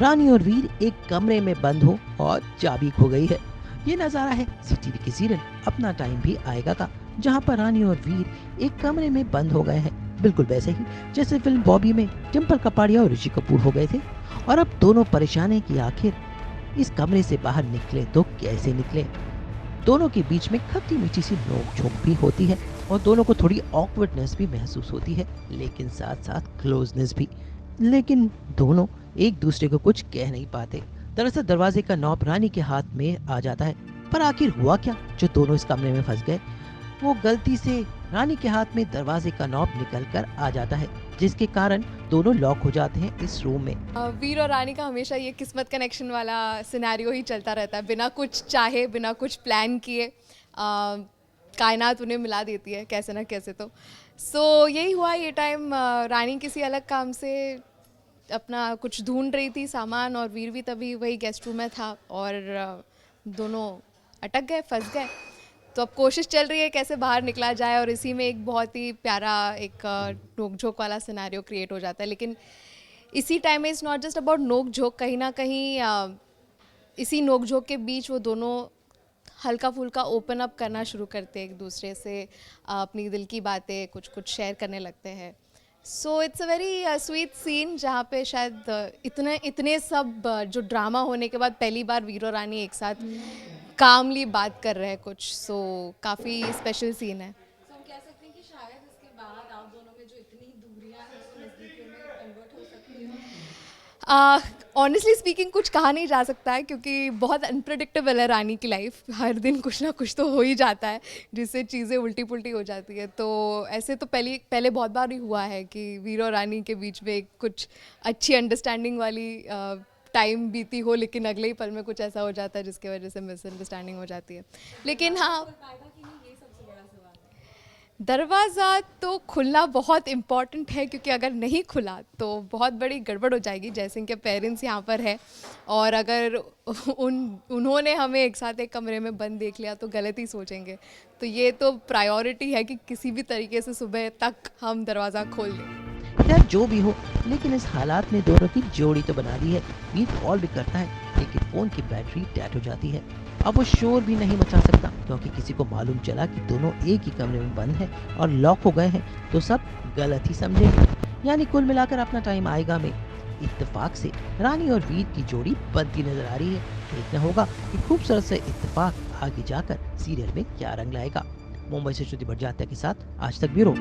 रानी और वीर एक कमरे में बंद हो और चाबी खो गई है। ये नजारा है सीटीवी की सीरियल अपना टाइम भी आएगा का, जहाँ पर रानी और वीर एक कमरे में बंद हो गए हैं, बिल्कुल वैसे ही जैसे फिल्म बॉबी में डिम्पल कपाड़िया और ऋषि कपूर हो गए थे। और अब दोनों परेशान हैं कि आखिर इस कमरे से बाहर निकले तो कैसे निकले। दोनों के बीच में खट्टी मीठी सी नोक झोंक भी होती है और दोनों को थोड़ी ऑकवर्डनेस भी महसूस होती है, लेकिन साथ साथ क्लोजनेस भी। लेकिन दोनों एक दूसरे को कुछ कह नहीं पाते। दरअसल दरवाजे का नॉब रानी के हाथ में आ जाता है, पर आखिर हुआ क्या जो दोनों इस कमरे में फंस गए। वो गलती से रानी के हाथ में दरवाजे का नॉब निकल कर आ जाता है, जिसके कारण दोनों लॉक हो जाते हैं इस रूम में। वीर और रानी का हमेशा ये किस्मत कनेक्शन वाला सिनेरियो ही चलता रहता है, बिना कुछ चाहे बिना कुछ प्लान किए कायनात उन्हें मिला देती है कैसे ना कैसे। तो यही हुआ ये टाइम। रानी किसी अलग काम से अपना कुछ ढूंढ रही थी सामान, और वीर भी तभी वही गेस्ट रूम में था, और दोनों अटक गए, फंस गए। तो अब कोशिश चल रही है कैसे बाहर निकला जाए, और इसी में एक बहुत ही प्यारा एक नोक झोंक वाला सिनेरियो क्रिएट हो जाता है। लेकिन इसी टाइम में इट्स नॉट जस्ट अबाउट नोक झोंक, कहीं ना कहीं इसी नोक झोंक के बीच वो दोनों हल्का फुल्का ओपन अप करना शुरू करते हैं एक दूसरे से, अपनी दिल की बातें कुछ कुछ शेयर करने लगते हैं। So it's a very sweet scene, जहाँ पे शायद इतने सब जो ड्रामा होने के बाद पहली बार वीर और रानी एक साथ कामली बात कर रहे हैं कुछ। सो काफ़ी स्पेशल सीन है। तो हम कह सकते हैं कि शायद इसके बाद आप दोनों में जो इतनी दूरियां हैं उसको नज़दीकियों में कन्वर्ट हो सकती है। ऑनेस्टली स्पीकिंग कुछ कहा नहीं जा सकता है, क्योंकि बहुत अनप्रडिक्टेबल है रानी की लाइफ। हर दिन कुछ ना कुछ तो हो ही जाता है जिससे चीज़ें उल्टी पुल्टी हो जाती है। तो ऐसे तो पहले बहुत बार ही हुआ है कि वीर और रानी के बीच में कुछ अच्छी अंडरस्टैंडिंग वाली टाइम बीती हो, लेकिन अगले ही पल में कुछ ऐसा हो जाता है जिसकी वजह से मिसअंडरस्टैंडिंग हो जाती है। लेकिन हाँ, दरवाज़ा तो खुलना बहुत इम्पॉर्टेंट है, क्योंकि अगर नहीं खुला तो बहुत बड़ी गड़बड़ हो जाएगी। जैसे कि पेरेंट्स यहाँ पर है, और अगर उन्होंने हमें एक साथ एक कमरे में बंद देख लिया तो गलत ही सोचेंगे। तो ये तो प्रायोरिटी है कि किसी भी तरीके से सुबह तक हम दरवाज़ा खोल दें। खैर जो भी हो, लेकिन इस हालात में दोनों की जोड़ी तो बना दी है। वीर कॉल भी करता है, लेकिन फोन की बैटरी डेड हो जाती है। अब वो शोर भी नहीं मचा सकता, क्योंकि किसी को मालूम चला कि दोनों एक ही कमरे में बंद हैं और लॉक हो गए हैं, तो सब गलत ही समझेंगे। यानी कुल मिलाकर अपना टाइम आएगा में इत्तेफाक से रानी और वीर की जोड़ी बनती नजर आ रही है। देखना होगा कि खूबसूरत से इत्तेफाक आगे जाकर सीरियल में क्या रंग लाएगा। मुंबई से श्रुति भट्टाचार्य के साथ आज तक ब्यूरो।